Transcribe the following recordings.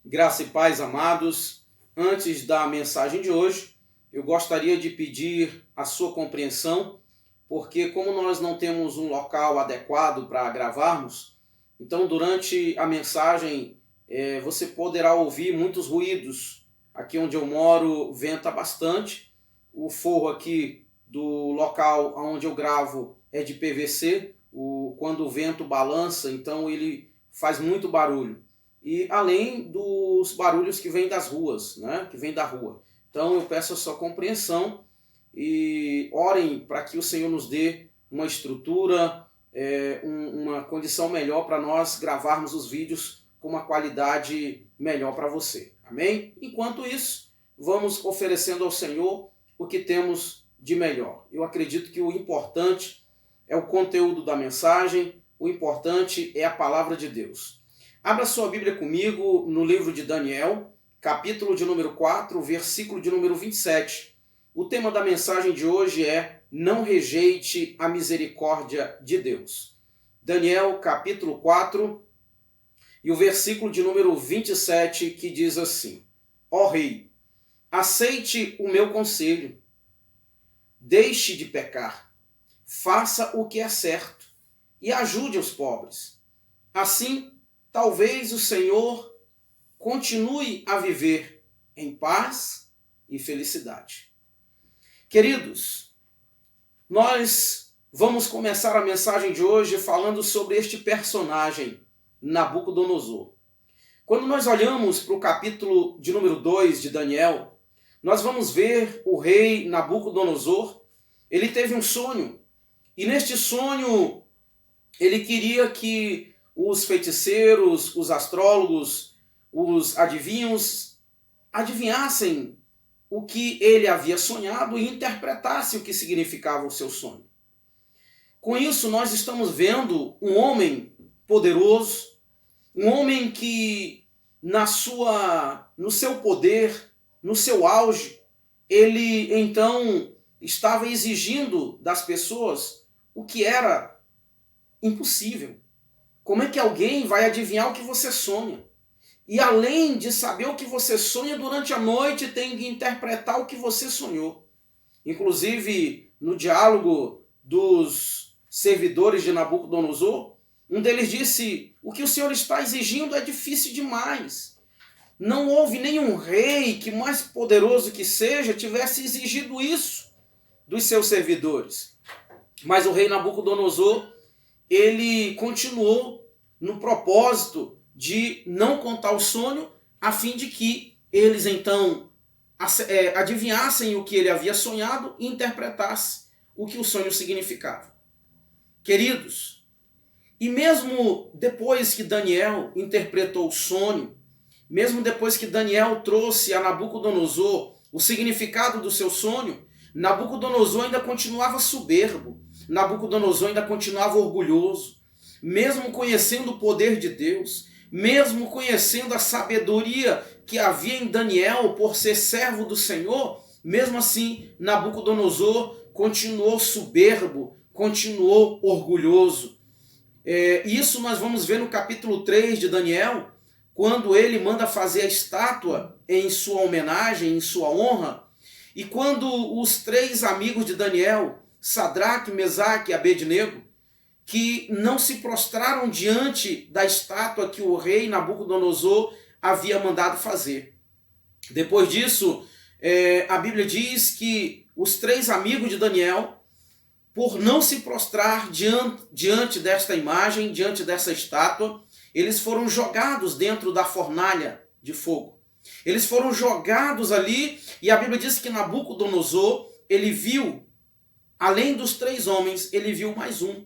Graça e paz, amados. Antes da mensagem de hoje, eu gostaria de pedir a sua compreensão, porque como nós não temos um local adequado para gravarmos, então durante a mensagem você poderá ouvir muitos ruídos. Aqui onde eu moro venta bastante, o forro aqui do local onde eu gravo é de PVC, quando o vento balança, então ele faz muito barulho. E além dos barulhos que vêm das ruas, né? Que vêm da rua. Então eu peço a sua compreensão e orem para que o Senhor nos dê uma estrutura, uma condição melhor para nós gravarmos os vídeos com uma qualidade melhor para você. Amém? Enquanto isso, vamos oferecendo ao Senhor o que temos de melhor. Eu acredito que o importante é o conteúdo da mensagem, o importante é a palavra de Deus. Abra sua Bíblia comigo no livro de Daniel, capítulo de número 4, versículo de número 27. O tema da mensagem de hoje é: não rejeite a misericórdia de Deus. Daniel, capítulo 4, e o versículo de número 27, que diz assim: Ó rei, aceite o meu conselho, deixe de pecar, faça o que é certo e ajude os pobres. Assim, talvez o Senhor continue a viver em paz e felicidade. Queridos, nós vamos começar a mensagem de hoje falando sobre este personagem, Nabucodonosor. Quando nós olhamos para o capítulo de número 2 de Daniel, nós vamos ver o rei Nabucodonosor. Ele teve um sonho, e neste sonho ele queria que os feiticeiros, os astrólogos, os adivinhos adivinhassem o que ele havia sonhado e interpretassem o que significava o seu sonho. Com isso, nós estamos vendo um homem poderoso, um homem que no seu poder, no seu auge, ele então estava exigindo das pessoas o que era impossível. Como é que alguém vai adivinhar o que você sonha? E além de saber o que você sonha durante a noite, tem que interpretar o que você sonhou. Inclusive, no diálogo dos servidores de Nabucodonosor, um deles disse: o que o Senhor está exigindo é difícil demais. Não houve nenhum rei, que mais poderoso que seja, tivesse exigido isso dos seus servidores. Mas o rei Nabucodonosor, ele continuou no propósito de não contar o sonho, a fim de que eles então adivinhassem o que ele havia sonhado e interpretassem o que o sonho significava. Queridos, e mesmo depois que Daniel interpretou o sonho, mesmo depois que Daniel trouxe a Nabucodonosor o significado do seu sonho, Nabucodonosor ainda continuava soberbo, Nabucodonosor ainda continuava orgulhoso, mesmo conhecendo o poder de Deus, mesmo conhecendo a sabedoria que havia em Daniel por ser servo do Senhor, mesmo assim Nabucodonosor continuou soberbo, continuou orgulhoso. Isso nós vamos ver no capítulo 3 de Daniel, quando ele manda fazer a estátua em sua homenagem, em sua honra, e quando os três amigos de Daniel, Sadraque, Mesaque e Abednego, que não se prostraram diante da estátua que o rei Nabucodonosor havia mandado fazer. Depois disso, a Bíblia diz que os três amigos de Daniel, por não se prostrar diante desta imagem, diante dessa estátua, eles foram jogados dentro da fornalha de fogo. Eles foram jogados ali, e a Bíblia diz que Nabucodonosor, ele viu, além dos três homens, ele viu mais um,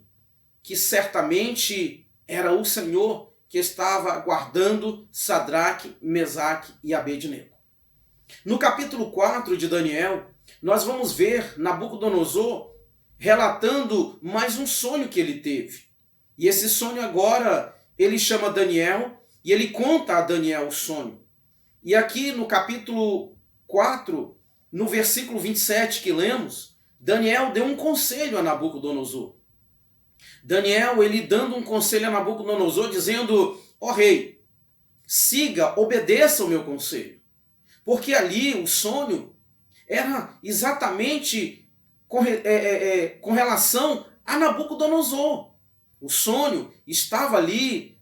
que certamente era o Senhor que estava guardando Sadraque, Mesaque e Abednego. No capítulo 4 de Daniel, nós vamos ver Nabucodonosor relatando mais um sonho que ele teve. E esse sonho agora, ele chama Daniel e ele conta a Daniel o sonho. E aqui no capítulo 4, no versículo 27 que lemos, Daniel deu um conselho a Nabucodonosor. Daniel, ele dando um conselho a Nabucodonosor, dizendo: ó rei, siga, obedeça o meu conselho. Porque ali o sonho era exatamente com relação a Nabucodonosor. O sonho estava ali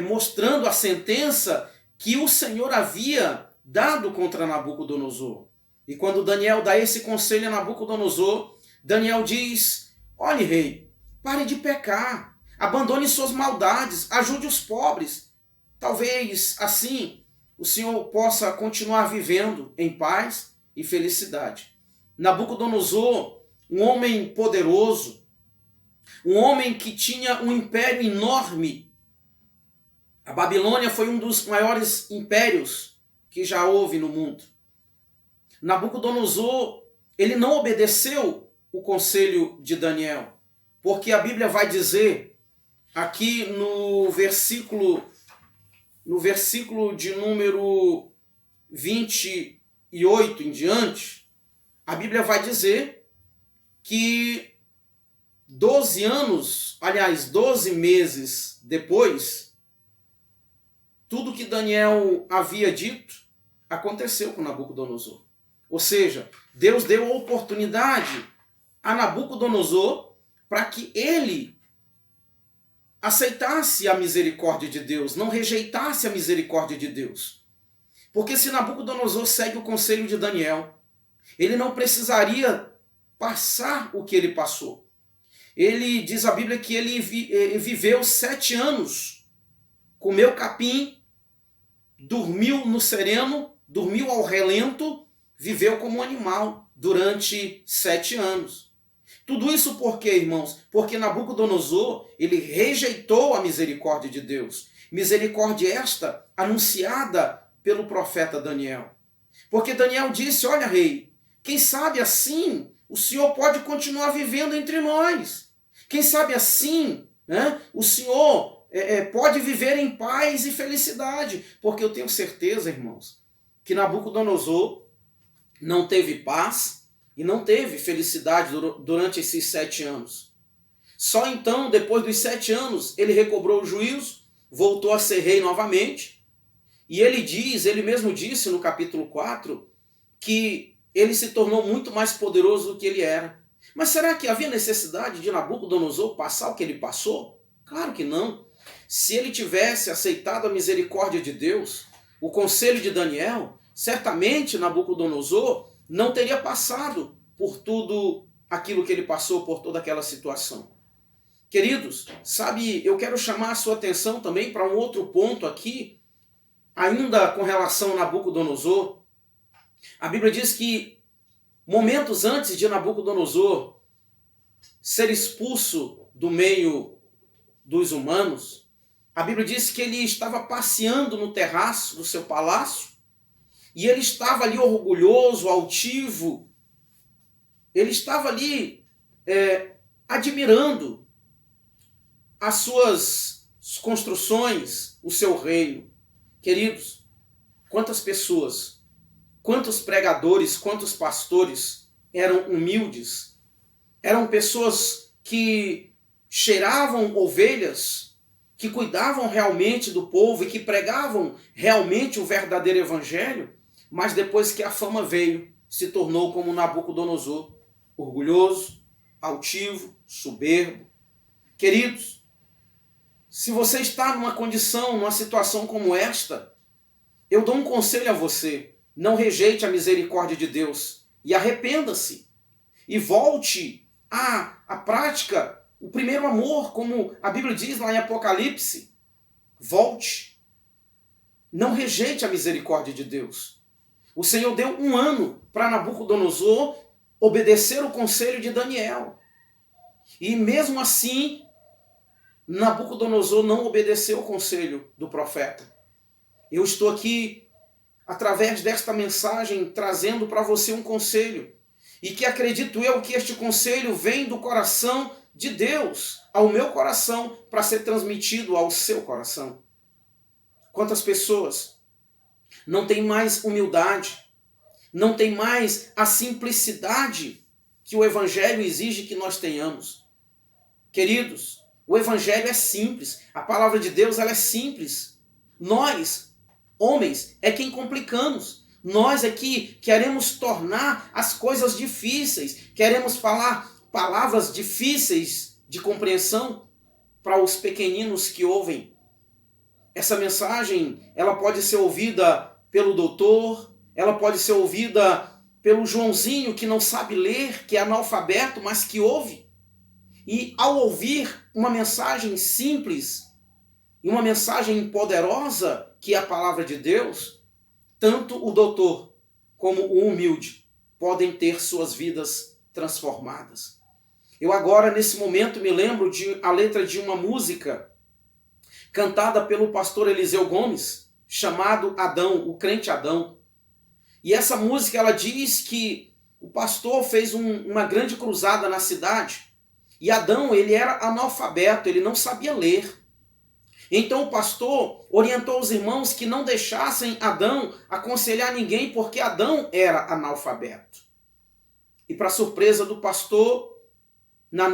mostrando a sentença que o Senhor havia dado contra Nabucodonosor. E quando Daniel dá esse conselho a Nabucodonosor, Daniel diz: olhe, rei, pare de pecar, abandone suas maldades, ajude os pobres. Talvez assim o Senhor possa continuar vivendo em paz e felicidade. Nabucodonosor, um homem poderoso, um homem que tinha um império enorme. A Babilônia foi um dos maiores impérios que já houve no mundo. Nabucodonosor, ele não obedeceu o conselho de Daniel, porque a Bíblia vai dizer aqui no versículo de número 28 em diante, a Bíblia vai dizer que 12 meses depois, tudo que Daniel havia dito aconteceu com Nabucodonosor. Ou seja, Deus deu a oportunidade a Nabucodonosor para que ele aceitasse a misericórdia de Deus, não rejeitasse a misericórdia de Deus. Porque se Nabucodonosor segue o conselho de Daniel, ele não precisaria passar o que ele passou. Ele diz a Bíblia que ele viveu 7 anos, comeu capim, dormiu no sereno, dormiu ao relento, viveu como um animal durante 7 anos. Tudo isso por quê, irmãos? Porque Nabucodonosor, ele rejeitou a misericórdia de Deus. Misericórdia esta anunciada pelo profeta Daniel. Porque Daniel disse: olha, rei, quem sabe assim o Senhor pode continuar vivendo entre nós. Quem sabe assim, né, o Senhor pode viver em paz e felicidade. Porque eu tenho certeza, irmãos, que Nabucodonosor não teve paz e não teve felicidade durante esses 7 anos. Só então, depois dos 7 anos, ele recobrou o juízo, voltou a ser rei novamente. E ele mesmo disse no capítulo 4, que ele se tornou muito mais poderoso do que ele era. Mas será que havia necessidade de Nabucodonosor passar o que ele passou? Claro que não. Se ele tivesse aceitado a misericórdia de Deus, o conselho de Daniel, certamente Nabucodonosor não teria passado por tudo aquilo que ele passou, por toda aquela situação. Queridos, sabe, eu quero chamar a sua atenção também para um outro ponto aqui, ainda com relação a Nabucodonosor. A Bíblia diz que momentos antes de Nabucodonosor ser expulso do meio dos humanos, a Bíblia diz que ele estava passeando no terraço do seu palácio e ele estava ali orgulhoso, altivo. Ele estava ali admirando as suas construções, o seu reino. Queridos, quantas pessoas, quantos pregadores, quantos pastores eram humildes, eram pessoas que cheiravam ovelhas, que cuidavam realmente do povo e que pregavam realmente o verdadeiro evangelho, mas depois que a fama veio, se tornou como Nabucodonosor, orgulhoso, altivo, soberbo. Queridos, se você está numa condição, numa situação como esta, eu dou um conselho a você: não rejeite a misericórdia de Deus e arrependa-se e volte à prática, o primeiro amor, como a Bíblia diz lá em Apocalipse. Volte. Não rejeite a misericórdia de Deus. O Senhor deu 1 ano para Nabucodonosor obedecer o conselho de Daniel. E mesmo assim, Nabucodonosor não obedeceu o conselho do profeta. Eu estou aqui, através desta mensagem, trazendo para você um conselho. E que acredito eu que este conselho vem do coração de Deus ao meu coração para ser transmitido ao seu coração. Quantas pessoas não têm mais humildade, não têm mais a simplicidade que o Evangelho exige que nós tenhamos. Queridos, o Evangelho é simples, a palavra de Deus ela é simples. Nós homens, é quem complicamos. Nós aqui queremos tornar as coisas difíceis, queremos falar palavras difíceis de compreensão para os pequeninos que ouvem. Essa mensagem, ela pode ser ouvida pelo doutor, ela pode ser ouvida pelo Joãozinho que não sabe ler, que é analfabeto, mas que ouve. E ao ouvir uma mensagem simples e uma mensagem poderosa, que é a palavra de Deus, tanto o doutor como o humilde podem ter suas vidas transformadas. Eu agora, nesse momento, me lembro de a letra de uma música cantada pelo pastor Eliseu Gomes, chamado Adão, o crente Adão. E essa música, ela diz que o pastor fez uma grande cruzada na cidade, e Adão, ele era analfabeto, ele não sabia ler. Então o pastor orientou os irmãos que não deixassem Adão aconselhar ninguém, porque Adão era analfabeto. E para surpresa do pastor, na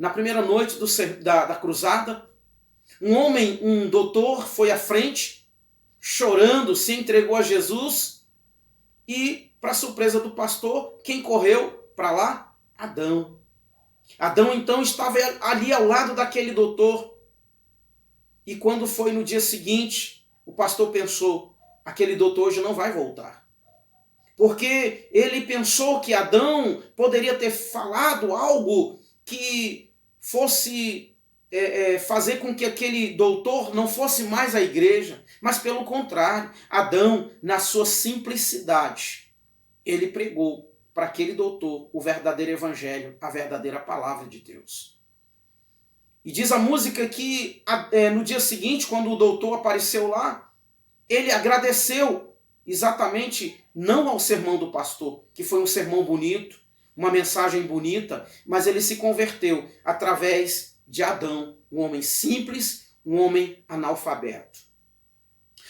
primeira noite da cruzada, um doutor foi à frente, chorando, se entregou a Jesus, e para surpresa do pastor, quem correu para lá? Adão. Adão então estava ali ao lado daquele doutor. E quando foi no dia seguinte, o pastor pensou, aquele doutor hoje não vai voltar. Porque ele pensou que Adão poderia ter falado algo que fosse fazer com que aquele doutor não fosse mais à igreja. Mas pelo contrário, Adão, na sua simplicidade, ele pregou para aquele doutor o verdadeiro evangelho, a verdadeira palavra de Deus. E diz a música que no dia seguinte, quando o doutor apareceu lá, ele agradeceu exatamente não ao sermão do pastor, que foi um sermão bonito, uma mensagem bonita, mas ele se converteu através de Adão, um homem simples, um homem analfabeto.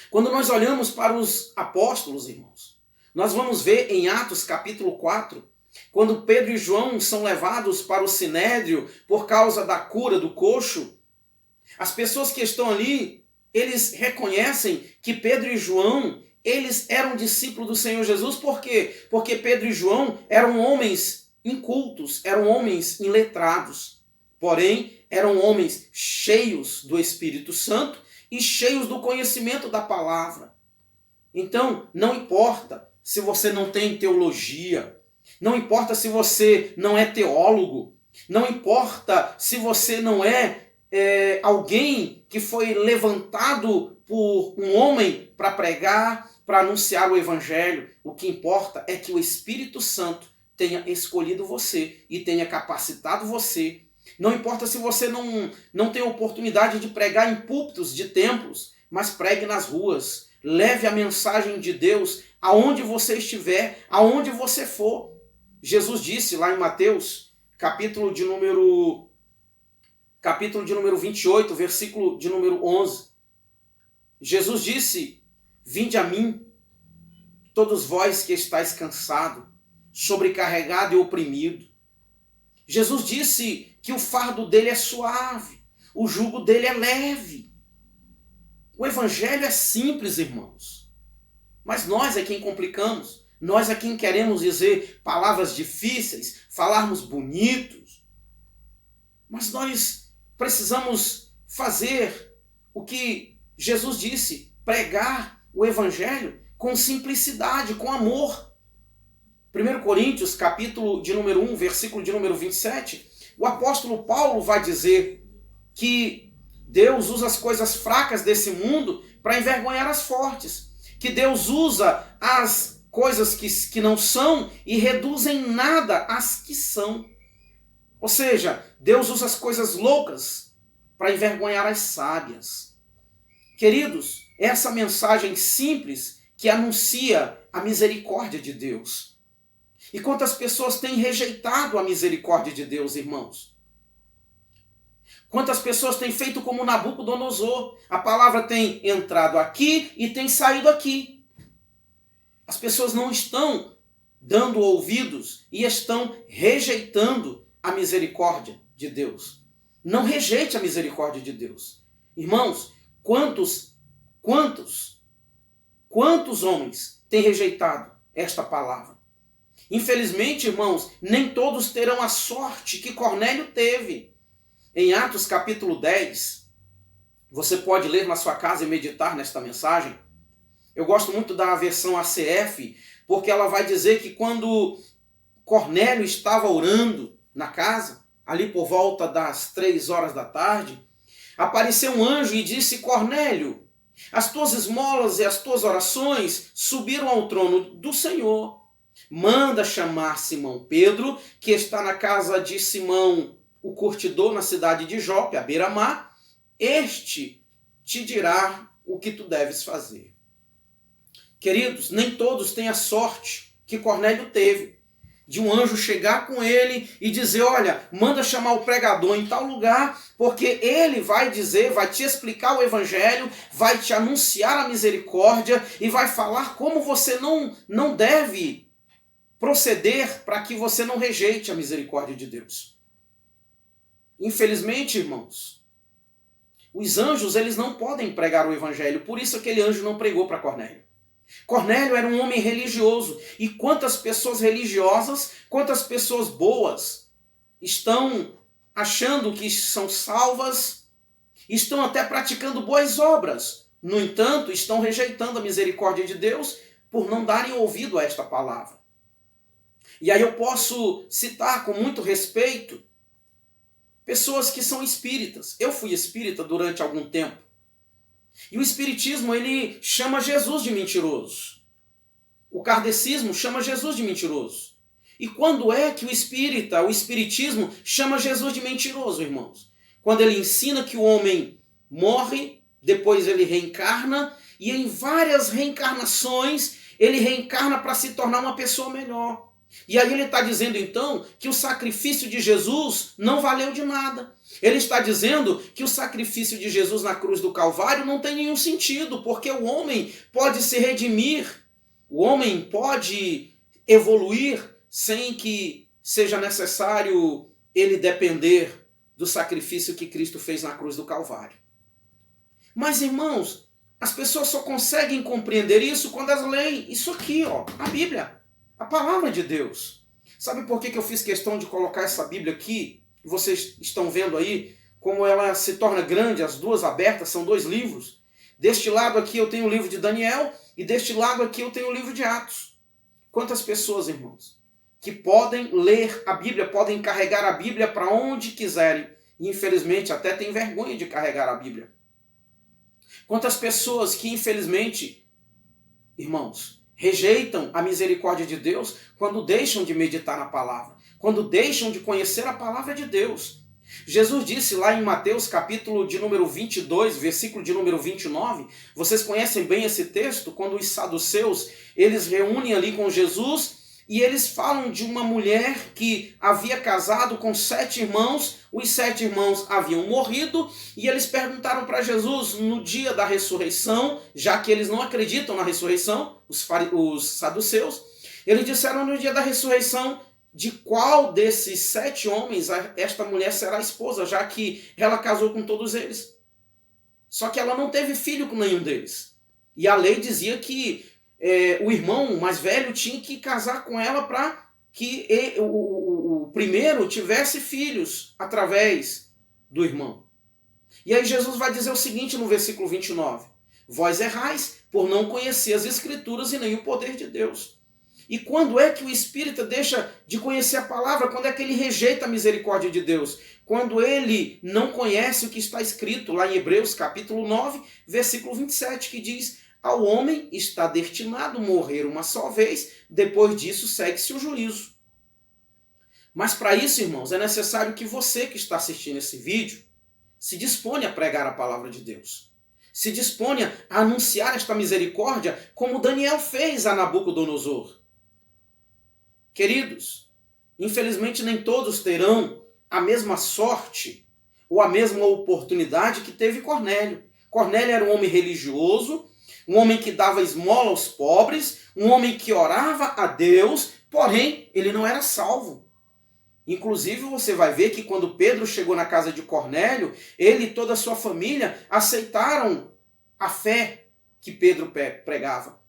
Quando nós olhamos para os apóstolos, irmãos, nós vamos ver em Atos capítulo 4, quando Pedro e João são levados para o sinédrio por causa da cura do coxo, as pessoas que estão ali, eles reconhecem que Pedro e João, eles eram discípulos do Senhor Jesus. Por quê? Porque Pedro e João eram homens incultos, eram homens iletrados. Porém, eram homens cheios do Espírito Santo e cheios do conhecimento da palavra. Então, não importa se você não tem teologia, não importa se você não é teólogo, não importa se você não é alguém que foi levantado por um homem para pregar, para anunciar o evangelho. O que importa é que o Espírito Santo tenha escolhido você e tenha capacitado você. Não importa se você não tem oportunidade de pregar em púlpitos de templos, mas pregue nas ruas. Leve a mensagem de Deus aonde você estiver, aonde você for. Jesus disse lá em Mateus, capítulo de número 28, versículo de número 11. Jesus disse, vinde a mim, todos vós que estáis cansados, sobrecarregado e oprimido. Jesus disse que o fardo dele é suave, o jugo dele é leve. O evangelho é simples, irmãos. Mas nós é quem complicamos. Nós é quem queremos dizer palavras difíceis, falarmos bonitos. Mas nós precisamos fazer o que Jesus disse, pregar o evangelho com simplicidade, com amor. 1 Coríntios, capítulo de número 1, versículo de número 27, o apóstolo Paulo vai dizer que Deus usa as coisas fracas desse mundo para envergonhar as fortes, que Deus usa as coisas que não são e reduz em nada as que são. Ou seja, Deus usa as coisas loucas para envergonhar as sábias. Queridos, essa mensagem simples que anuncia a misericórdia de Deus. E quantas pessoas têm rejeitado a misericórdia de Deus, irmãos? Quantas pessoas têm feito como Nabucodonosor? A palavra tem entrado aqui e tem saído aqui. As pessoas não estão dando ouvidos e estão rejeitando a misericórdia de Deus. Não rejeite a misericórdia de Deus. Irmãos, quantos Quantos homens têm rejeitado esta palavra? Infelizmente, irmãos, nem todos terão a sorte que Cornélio teve. Em Atos capítulo 10, você pode ler na sua casa e meditar nesta mensagem. Eu gosto muito da versão ACF, porque ela vai dizer que quando Cornélio estava orando na casa, ali por volta das 3 horas da tarde, apareceu um anjo e disse: Cornélio, as tuas esmolas e as tuas orações subiram ao trono do Senhor. Manda chamar Simão Pedro, que está na casa de Simão, o curtidor, na cidade de Jope, à beira-mar. Este te dirá o que tu deves fazer. Queridos, nem todos têm a sorte que Cornélio teve, de um anjo chegar com ele e dizer: olha, manda chamar o pregador em tal lugar, porque ele vai dizer, vai te explicar o evangelho, vai te anunciar a misericórdia e vai falar como você não deve proceder para que você não rejeite a misericórdia de Deus. Infelizmente, irmãos, os anjos, eles não podem pregar o evangelho, por isso aquele anjo não pregou para Cornélio. Cornélio era um homem religioso. E quantas pessoas religiosas, quantas pessoas boas estão achando que são salvas, estão até praticando boas obras. No entanto, estão rejeitando a misericórdia de Deus por não darem ouvido a esta palavra. E aí eu posso citar com muito respeito pessoas que são espíritas. Eu fui espírita durante algum tempo. E o espiritismo, ele chama Jesus de mentiroso. O kardecismo chama Jesus de mentiroso. E quando é que o espiritismo chama Jesus de mentiroso, irmãos? Quando ele ensina que o homem morre, depois ele reencarna, e em várias reencarnações ele reencarna para se tornar uma pessoa melhor. E aí ele está dizendo então que o sacrifício de Jesus não valeu de nada. Ele está dizendo que o sacrifício de Jesus na cruz do Calvário não tem nenhum sentido, porque o homem pode se redimir, o homem pode evoluir sem que seja necessário ele depender do sacrifício que Cristo fez na cruz do Calvário. Mas, irmãos, as pessoas só conseguem compreender isso quando elas leem isso aqui, ó, a Bíblia, a palavra de Deus. Sabe por que eu fiz questão de colocar essa Bíblia aqui? Vocês estão vendo aí como ela se torna grande, as duas abertas, são 2 livros. Deste lado aqui eu tenho o livro de Daniel e deste lado aqui eu tenho o livro de Atos. Quantas pessoas, irmãos, que podem ler a Bíblia, podem carregar a Bíblia para onde quiserem e infelizmente até têm vergonha de carregar a Bíblia. Quantas pessoas que infelizmente, irmãos, rejeitam a misericórdia de Deus quando deixam de meditar na palavra, quando deixam de conhecer a palavra de Deus. Jesus disse lá em Mateus capítulo de número 22, versículo de número 29, vocês conhecem bem esse texto, quando os saduceus, eles reúnem ali com Jesus e eles falam de uma mulher que havia casado com 7 irmãos, os 7 irmãos haviam morrido e eles perguntaram para Jesus no dia da ressurreição, já que eles não acreditam na ressurreição, os saduceus, eles disseram no dia da ressurreição de qual desses 7 homens esta mulher será esposa, já que ela casou com todos eles. Só que ela não teve filho com nenhum deles. E a lei dizia que o irmão mais velho tinha que casar com ela para que o primeiro tivesse filhos através do irmão. E aí Jesus vai dizer o seguinte no versículo 29. Vós errais por não conhecer as Escrituras e nem o poder de Deus. E quando é que o espírita deixa de conhecer a palavra? Quando é que ele rejeita a misericórdia de Deus? Quando ele não conhece o que está escrito lá em Hebreus capítulo 9, versículo 27, que diz: ao homem está destinado morrer uma só vez, depois disso segue-se o juízo. Mas para isso, irmãos, é necessário que você que está assistindo esse vídeo se disponha a pregar a palavra de Deus. Se disponha a anunciar esta misericórdia como Daniel fez a Nabucodonosor. Queridos, infelizmente nem todos terão a mesma sorte ou a mesma oportunidade que teve Cornélio. Cornélio era um homem religioso, um homem que dava esmola aos pobres, um homem que orava a Deus, porém ele não era salvo. Inclusive você vai ver que quando Pedro chegou na casa de Cornélio, ele e toda a sua família aceitaram a fé que Pedro pregava.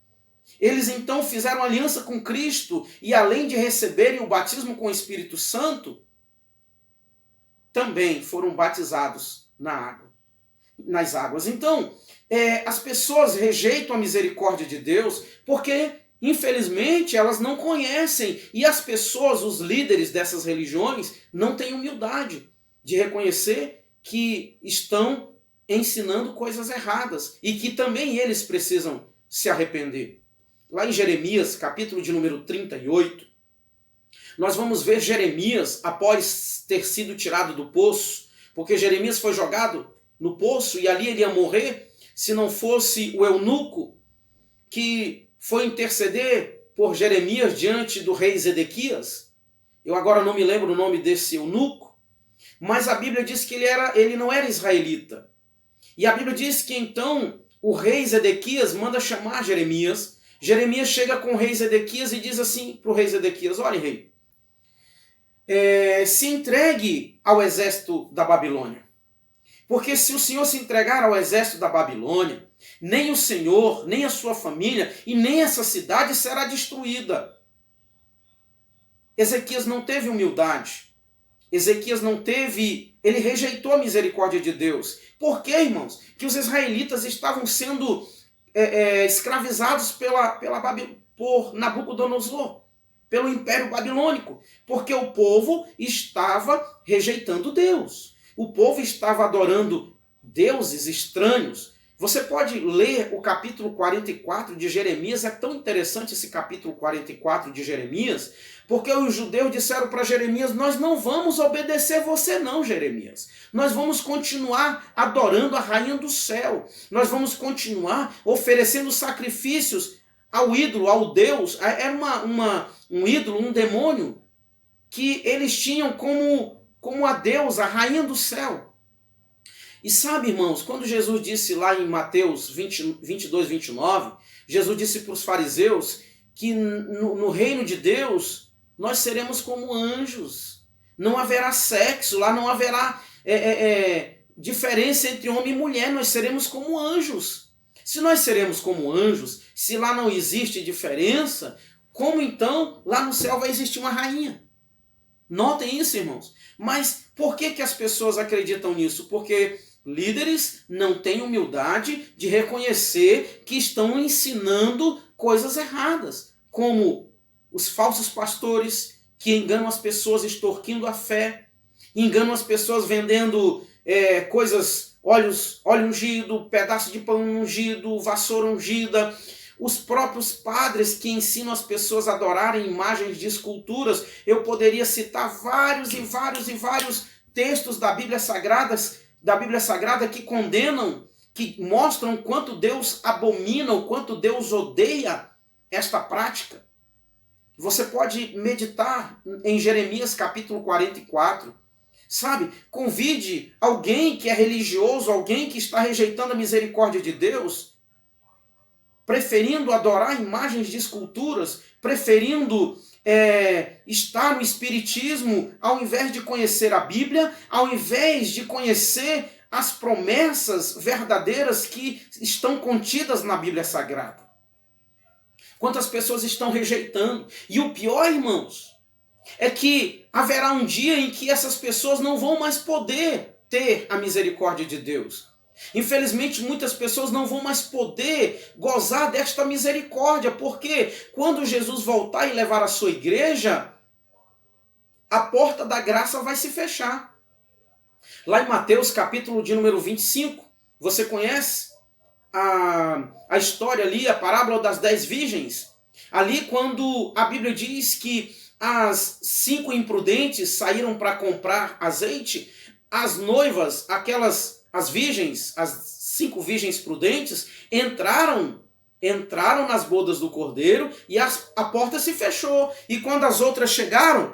Eles então fizeram aliança com Cristo e, além de receberem o batismo com o Espírito Santo, também foram batizados nas águas. Então, as pessoas rejeitam a misericórdia de Deus porque, infelizmente, elas não conhecem. E as pessoas, os líderes dessas religiões, não têm humildade de reconhecer que estão ensinando coisas erradas e que também eles precisam se arrepender. Lá em Jeremias, capítulo de número 38, nós vamos ver Jeremias após ter sido tirado do poço, porque Jeremias foi jogado no poço e ali ele ia morrer se não fosse o eunuco que foi interceder por Jeremias diante do rei Zedequias. Eu agora não me lembro o nome desse eunuco, mas a Bíblia diz que ele não era israelita. E a Bíblia diz que então o rei Zedequias manda chamar Jeremias. Jeremias chega com o rei Zedequias e diz assim para o rei Zedequias: olha, rei, se entregue ao exército da Babilônia. Porque se o Senhor se entregar ao exército da Babilônia, nem o Senhor, nem a sua família e nem essa cidade será destruída. Ezequias não teve humildade. Ezequias não teve... Ele rejeitou a misericórdia de Deus. Por quê, irmãos? Que os israelitas estavam sendo escravizados por Nabucodonosor, pelo Império Babilônico, porque o povo estava rejeitando Deus. O povo estava adorando deuses estranhos. Você pode ler o capítulo 44 de Jeremias, é tão interessante esse capítulo 44 de Jeremias, porque os judeus disseram para Jeremias: nós não vamos obedecer você não, Jeremias. Nós vamos continuar adorando a rainha do céu. Nós vamos continuar oferecendo sacrifícios ao ídolo, ao Deus. Era um ídolo, um demônio, que eles tinham como a Deus, a rainha do céu. E sabe, irmãos, quando Jesus disse lá em Mateus 22, 29, Jesus disse para os fariseus que no reino de Deus nós seremos como anjos. Não haverá sexo, lá não haverá diferença entre homem e mulher, nós seremos como anjos. Se nós seremos como anjos, se lá não existe diferença, como então lá no céu vai existir uma rainha? Notem isso, irmãos. Mas por que as pessoas acreditam nisso? Porque líderes não têm humildade de reconhecer que estão ensinando coisas erradas, como os falsos pastores que enganam as pessoas extorquindo a fé, enganam as pessoas vendendo coisas, óleo ungido, pedaço de pão ungido, vassoura ungida. Os próprios padres que ensinam as pessoas a adorarem imagens de esculturas. Eu poderia citar vários e vários e vários textos da Bíblia Sagrada que condenam, que mostram o quanto Deus abomina, o quanto Deus odeia esta prática. Você pode meditar em Jeremias capítulo 44. Sabe, convide alguém que é religioso, alguém que está rejeitando a misericórdia de Deus, preferindo adorar imagens de esculturas, preferindo estar no espiritismo, ao invés de conhecer a Bíblia, ao invés de conhecer as promessas verdadeiras que estão contidas na Bíblia Sagrada. Quantas pessoas estão rejeitando. E o pior, irmãos, é que haverá um dia em que essas pessoas não vão mais poder ter a misericórdia de Deus. Infelizmente, muitas pessoas não vão mais poder gozar desta misericórdia, porque quando Jesus voltar e levar a sua igreja, a porta da graça vai se fechar. Lá em Mateus, capítulo de número 25, você conhece a história ali, a parábola das 10 virgens? Ali, quando a Bíblia diz que as 5 imprudentes saíram para comprar azeite, as noivas, as virgens, as 5 virgens prudentes, entraram nas bodas do Cordeiro e a porta se fechou. E quando as outras chegaram: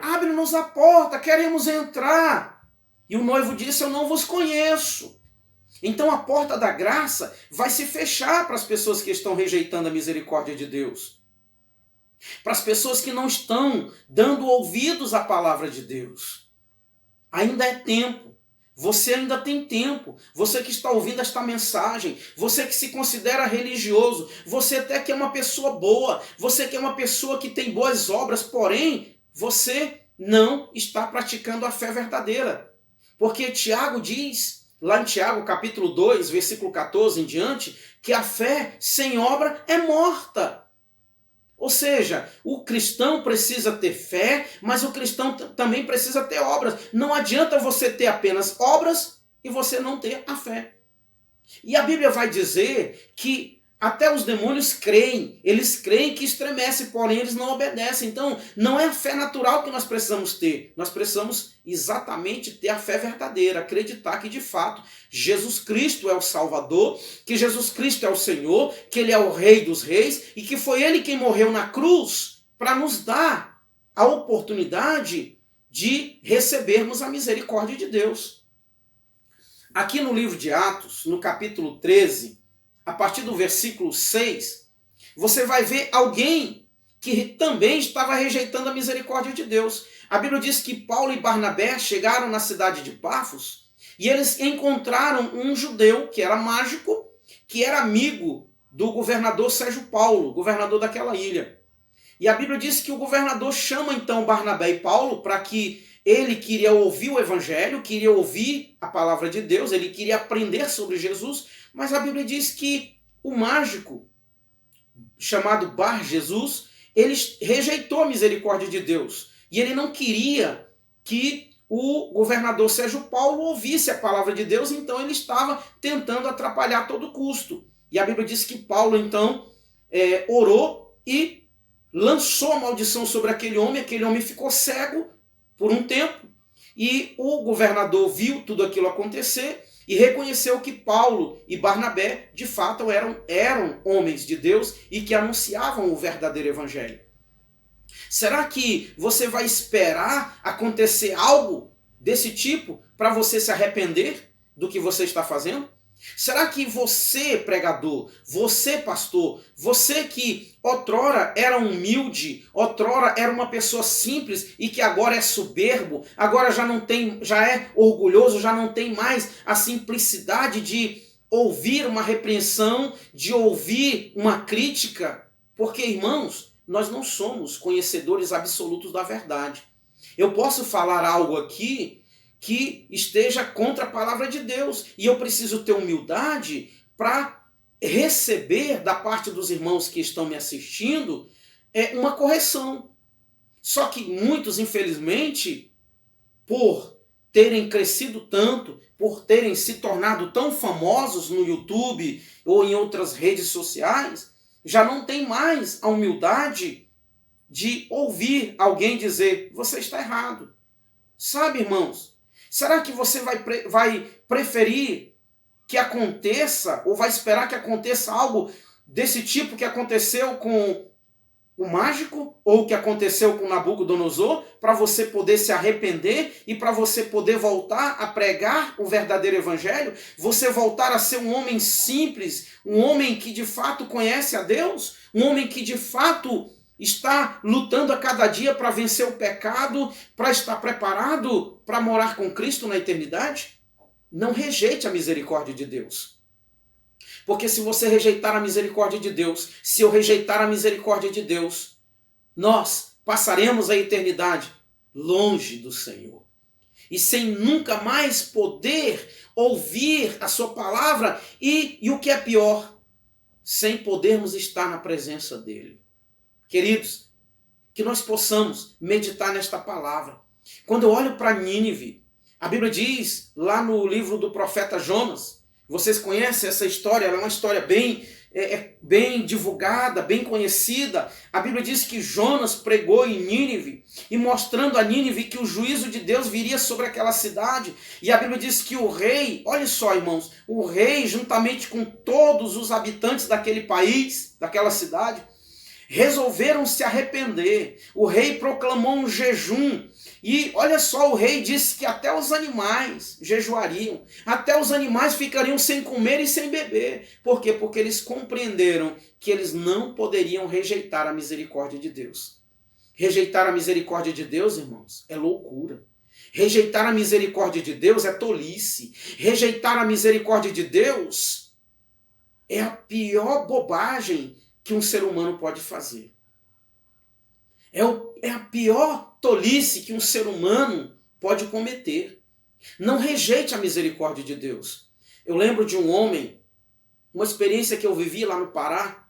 abre-nos a porta, queremos entrar. E o noivo disse: eu não vos conheço. Então a porta da graça vai se fechar para as pessoas que estão rejeitando a misericórdia de Deus. Para as pessoas que não estão dando ouvidos à palavra de Deus. Ainda é tempo. Você ainda tem tempo. Você que está ouvindo esta mensagem, você que se considera religioso, você até que é uma pessoa boa, você que é uma pessoa que tem boas obras, porém, você não está praticando a fé verdadeira. Porque Tiago diz, lá em Tiago capítulo 2, versículo 14 em diante, que a fé sem obra é morta. Ou seja, o cristão precisa ter fé, mas o cristão também precisa ter obras. Não adianta você ter apenas obras e você não ter a fé. E a Bíblia vai dizer que até os demônios creem, eles creem que estremece, porém eles não obedecem. Então, não é a fé natural que nós precisamos ter. Nós precisamos exatamente ter a fé verdadeira, acreditar que de fato Jesus Cristo é o Salvador, que Jesus Cristo é o Senhor, que Ele é o Rei dos Reis e que foi Ele quem morreu na cruz para nos dar a oportunidade de recebermos a misericórdia de Deus. Aqui no livro de Atos, no capítulo 13, a partir do versículo 6, você vai ver alguém que também estava rejeitando a misericórdia de Deus. A Bíblia diz que Paulo e Barnabé chegaram na cidade de Pafos e eles encontraram um judeu que era mágico, que era amigo do governador Sérgio Paulo, governador daquela ilha. E a Bíblia diz que o governador chama então Barnabé e Paulo para que ele queria ouvir o evangelho, queria ouvir a palavra de Deus, ele queria aprender sobre Jesus, mas a Bíblia diz que o mágico, chamado Bar Jesus, ele rejeitou a misericórdia de Deus. E ele não queria que o governador Sérgio Paulo ouvisse a palavra de Deus, então ele estava tentando atrapalhar a todo custo. E a Bíblia diz que Paulo então orou e lançou a maldição sobre aquele homem ficou cego por um tempo, e o governador viu tudo aquilo acontecer e reconheceu que Paulo e Barnabé de fato eram homens de Deus e que anunciavam o verdadeiro evangelho. Será que você vai esperar acontecer algo desse tipo para você se arrepender do que você está fazendo? Será que você, pregador, você, pastor, você que outrora era humilde, outrora era uma pessoa simples e que agora é soberbo, agora já é orgulhoso, já não tem mais a simplicidade de ouvir uma repreensão, de ouvir uma crítica? Porque, irmãos, nós não somos conhecedores absolutos da verdade. Eu posso falar algo aqui que esteja contra a palavra de Deus. E eu preciso ter humildade para receber da parte dos irmãos que estão me assistindo uma correção. Só que muitos, infelizmente, por terem crescido tanto, por terem se tornado tão famosos no YouTube ou em outras redes sociais, já não tem mais a humildade de ouvir alguém dizer: você está errado. Sabe, irmãos? Será que você vai preferir que aconteça, ou vai esperar que aconteça algo desse tipo que aconteceu com o mágico, ou que aconteceu com Nabucodonosor, para você poder se arrepender e para você poder voltar a pregar o verdadeiro evangelho? Você voltar a ser um homem simples, um homem que de fato conhece a Deus, um homem que de fato está lutando a cada dia para vencer o pecado, para estar preparado para morar com Cristo na eternidade? Não rejeite a misericórdia de Deus. Porque se você rejeitar a misericórdia de Deus, se eu rejeitar a misericórdia de Deus, nós passaremos a eternidade longe do Senhor. E sem nunca mais poder ouvir a sua palavra e o que é pior, sem podermos estar na presença dele. Queridos, que nós possamos meditar nesta palavra. Quando eu olho para Nínive, a Bíblia diz lá no livro do profeta Jonas, vocês conhecem essa história, ela é uma história bem divulgada, bem conhecida. A Bíblia diz que Jonas pregou em Nínive e mostrando a Nínive que o juízo de Deus viria sobre aquela cidade. E a Bíblia diz que o rei, olha só, irmãos, o rei juntamente com todos os habitantes daquele país, daquela cidade, resolveram se arrepender. O rei proclamou um jejum. E olha só, o rei disse que até os animais jejuariam. Até os animais ficariam sem comer e sem beber. Por quê? Porque eles compreenderam que eles não poderiam rejeitar a misericórdia de Deus. Rejeitar a misericórdia de Deus, irmãos, é loucura. Rejeitar a misericórdia de Deus é tolice. Rejeitar a misericórdia de Deus é a bobagem que um ser humano pode fazer. É a pior tolice que um ser humano pode cometer. Não rejeite a misericórdia de Deus. Eu lembro de um homem, uma experiência que eu vivi lá no Pará.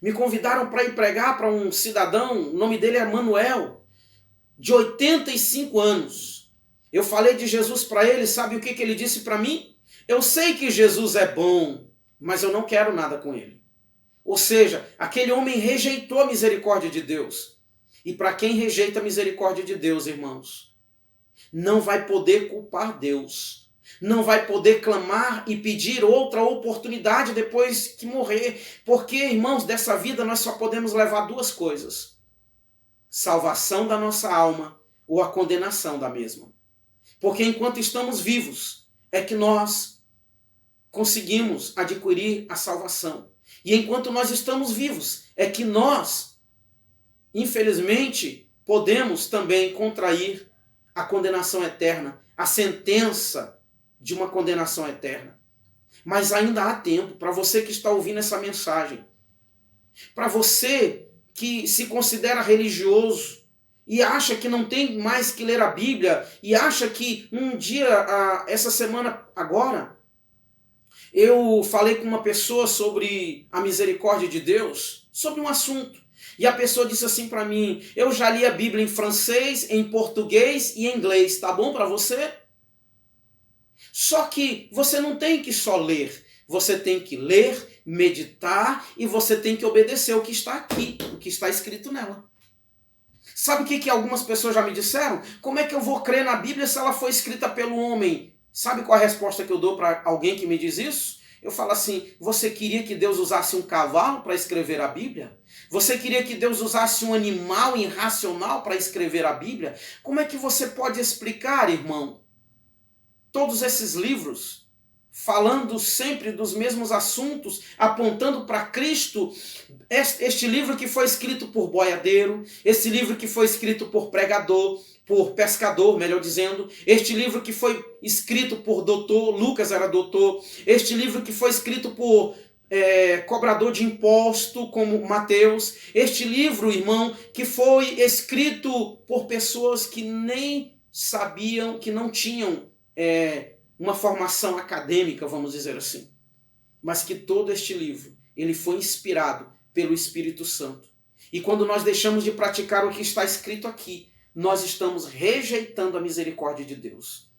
Me convidaram para ir pregar para um cidadão, o nome dele é Manuel, de 85 anos. Eu falei de Jesus para ele, sabe o que ele disse para mim? Eu sei que Jesus é bom, mas eu não quero nada com ele. Ou seja, aquele homem rejeitou a misericórdia de Deus. E para quem rejeita a misericórdia de Deus, irmãos, não vai poder culpar Deus. Não vai poder clamar e pedir outra oportunidade depois que morrer. Porque, irmãos, dessa vida nós só podemos levar duas coisas: salvação da nossa alma ou a condenação da mesma. Porque enquanto estamos vivos, é que nós conseguimos adquirir a salvação. E enquanto nós estamos vivos, é que nós, infelizmente, podemos também contrair a condenação eterna, a sentença de uma condenação eterna. Mas ainda há tempo para você que está ouvindo essa mensagem. Para você que se considera religioso e acha que não tem mais que ler a Bíblia e acha que um dia, essa semana agora, eu falei com uma pessoa sobre a misericórdia de Deus, sobre um assunto. E a pessoa disse assim para mim: eu já li a Bíblia em francês, em português e em inglês, tá bom para você? Só que você não tem que só ler, você tem que ler, meditar e você tem que obedecer o que está aqui, o que está escrito nela. Sabe o que algumas pessoas já me disseram? Como é que eu vou crer na Bíblia se ela foi escrita pelo homem? Sabe qual a resposta que eu dou para alguém que me diz isso? Eu falo assim: você queria que Deus usasse um cavalo para escrever a Bíblia? Você queria que Deus usasse um animal irracional para escrever a Bíblia? Como é que você pode explicar, irmão, todos esses livros, falando sempre dos mesmos assuntos, apontando para Cristo, este livro que foi escrito por boiadeiro, esse livro que foi escrito por pregador, por pescador, melhor dizendo, este livro que foi escrito por doutor, Lucas era doutor, este livro que foi escrito por cobrador de imposto, como Mateus, este livro, irmão, que foi escrito por pessoas que nem sabiam, que não tinham uma formação acadêmica, vamos dizer assim, mas que todo este livro, ele foi inspirado pelo Espírito Santo. E quando nós deixamos de praticar o que está escrito aqui, nós estamos rejeitando a misericórdia de Deus.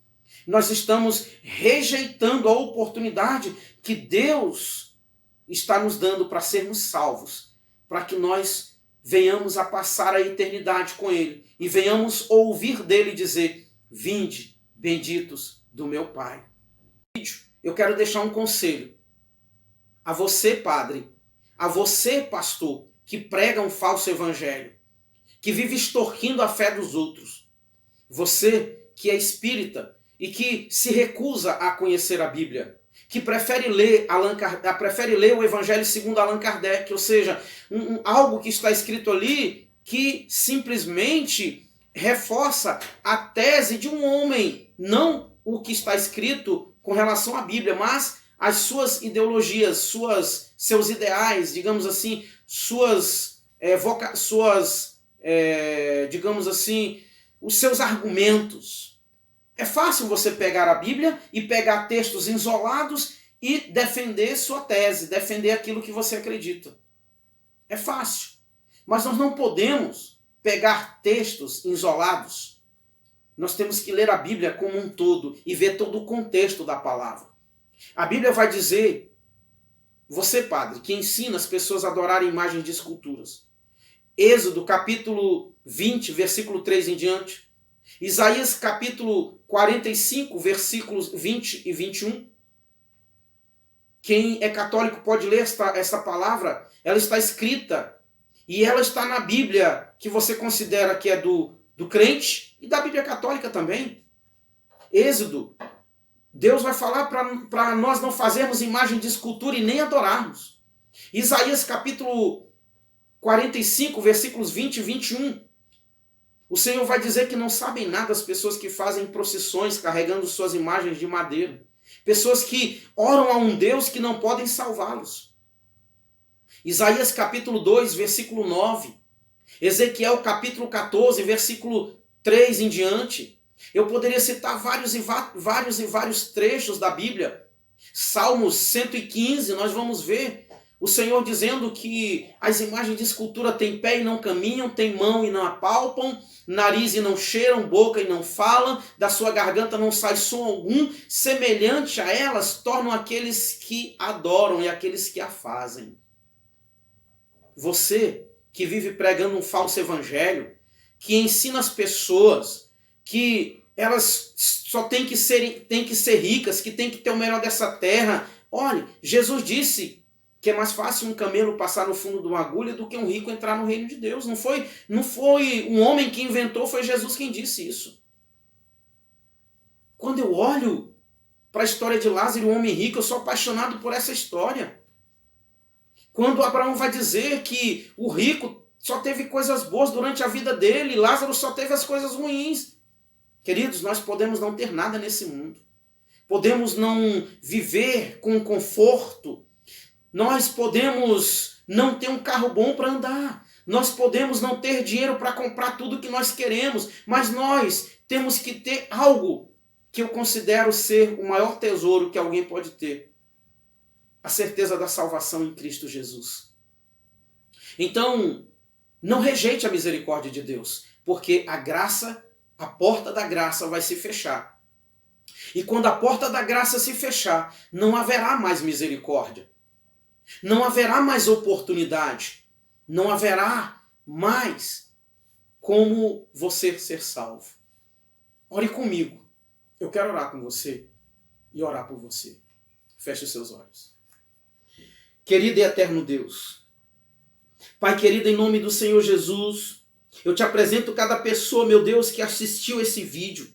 Nós estamos rejeitando a oportunidade que Deus está nos dando para sermos salvos, para que nós venhamos a passar a eternidade com Ele e venhamos ouvir dele dizer: vinde, benditos do meu Pai. Eu quero deixar um conselho a você, padre, a você, pastor, que prega um falso evangelho, que vive extorquindo a fé dos outros. Você que é espírita e que se recusa a conhecer a Bíblia, que prefere ler o Evangelho segundo Allan Kardec, ou seja, algo que está escrito ali que simplesmente reforça a tese de um homem, não o que está escrito com relação à Bíblia, mas as suas ideologias, seus ideais, digamos assim, digamos assim, os seus argumentos. É fácil você pegar a Bíblia e pegar textos isolados e defender sua tese, defender aquilo que você acredita. É fácil. Mas nós não podemos pegar textos isolados. Nós temos que ler a Bíblia como um todo e ver todo o contexto da palavra. A Bíblia vai dizer, você, padre, que ensina as pessoas a adorarem imagens de esculturas. Êxodo, capítulo 20, versículo 3 em diante. Isaías, capítulo 45, versículos 20 e 21. Quem é católico pode ler essa palavra. Ela está escrita e ela está na Bíblia que você considera que é do crente e da Bíblia católica também. Êxodo. Deus vai falar para nós não fazermos imagem de escultura e nem adorarmos. Isaías capítulo 45, versículos 20 e 21. O Senhor vai dizer que não sabem nada as pessoas que fazem procissões carregando suas imagens de madeira. Pessoas que oram a um Deus que não podem salvá-los. Isaías capítulo 2, versículo 9. Ezequiel capítulo 14, versículo 3 em diante. Eu poderia citar vários trechos da Bíblia. Salmos 115, nós vamos ver o Senhor dizendo que as imagens de escultura têm pé e não caminham, têm mão e não apalpam, nariz e não cheiram, boca e não falam, da sua garganta não sai som algum, semelhante a elas tornam aqueles que adoram e aqueles que a fazem. Você que vive pregando um falso evangelho, que ensina as pessoas que elas só têm que ser ricas, que têm que ter o melhor dessa terra. Olha, Jesus disse que é mais fácil um camelo passar no fundo de uma agulha do que um rico entrar no reino de Deus. Não foi um homem que inventou, foi Jesus quem disse isso. Quando eu olho para a história de Lázaro e o homem rico, eu sou apaixonado por essa história. Quando Abraão vai dizer que o rico só teve coisas boas durante a vida dele, Lázaro só teve as coisas ruins. Queridos, nós podemos não ter nada nesse mundo. Podemos não viver com conforto. Nós podemos não ter um carro bom para andar. Nós podemos não ter dinheiro para comprar tudo que nós queremos. Mas nós temos que ter algo que eu considero ser o maior tesouro que alguém pode ter. A certeza da salvação em Cristo Jesus. Então, não rejeite a misericórdia de Deus, porque a porta da graça vai se fechar. E quando a porta da graça se fechar, não haverá mais misericórdia. Não haverá mais oportunidade. Não haverá mais como você ser salvo. Ore comigo. Eu quero orar com você e orar por você. Feche os seus olhos. Querido e eterno Deus, Pai querido, em nome do Senhor Jesus, eu te apresento cada pessoa, meu Deus, que assistiu esse vídeo.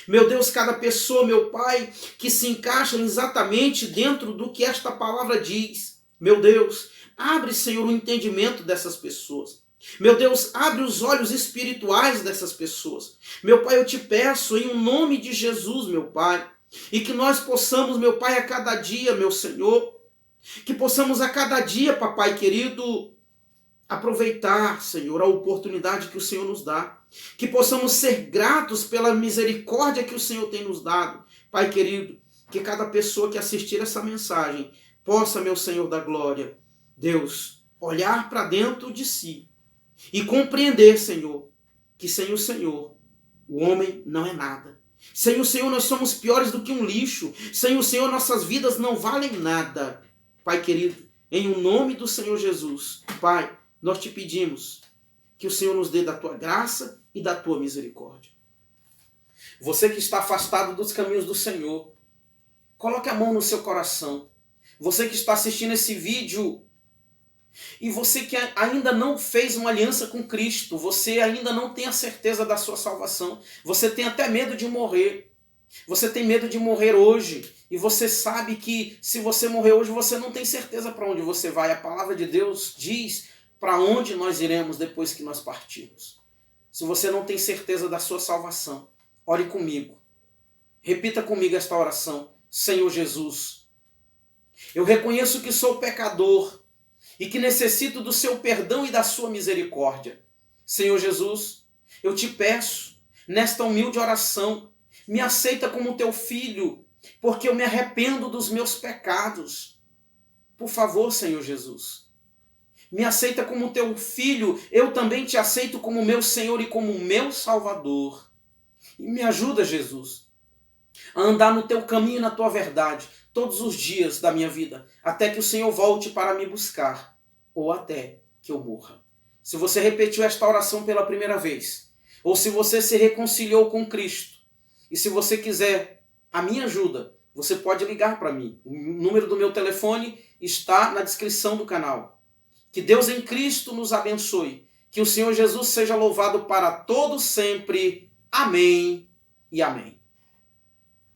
Meu Deus, cada pessoa, meu Pai, que se encaixa exatamente dentro do que esta palavra diz. Meu Deus, abre, Senhor, o entendimento dessas pessoas. Meu Deus, abre os olhos espirituais dessas pessoas. Meu Pai, eu te peço em nome de Jesus, meu Pai, e que nós possamos, meu Pai, a cada dia, meu Senhor, que possamos a cada dia, papai querido, aproveitar, Senhor, a oportunidade que o Senhor nos dá. Que possamos ser gratos pela misericórdia que o Senhor tem nos dado. Pai querido, que cada pessoa que assistir essa mensagem possa, meu Senhor da glória, Deus, olhar para dentro de si e compreender, Senhor, que sem o Senhor o homem não é nada. Sem o Senhor nós somos piores do que um lixo. Sem o Senhor nossas vidas não valem nada. Pai querido, em o nome do Senhor Jesus, Pai, nós te pedimos que o Senhor nos dê da tua graça e da tua misericórdia. Você que está afastado dos caminhos do Senhor, coloque a mão no seu coração. Você que está assistindo esse vídeo e você que ainda não fez uma aliança com Cristo, você ainda não tem a certeza da sua salvação, você tem até medo de morrer. Você tem medo de morrer hoje e você sabe que se você morrer hoje você não tem certeza para onde você vai. A palavra de Deus diz para onde nós iremos depois que nós partirmos. Se você não tem certeza da sua salvação, ore comigo. Repita comigo esta oração. Senhor Jesus, eu reconheço que sou pecador e que necessito do seu perdão e da sua misericórdia. Senhor Jesus, eu te peço, nesta humilde oração, me aceita como teu filho, porque eu me arrependo dos meus pecados. Por favor, Senhor Jesus, me aceita como teu filho, eu também te aceito como meu Senhor e como meu Salvador. E me ajuda, Jesus, a andar no teu caminho e na tua verdade, todos os dias da minha vida, até que o Senhor volte para me buscar, ou até que eu morra. Se você repetiu esta oração pela primeira vez, ou se você se reconciliou com Cristo, e se você quiser a minha ajuda, você pode ligar para mim. O número do meu telefone está na descrição do canal. Que Deus em Cristo nos abençoe. Que o Senhor Jesus seja louvado para todos sempre. Amém e amém.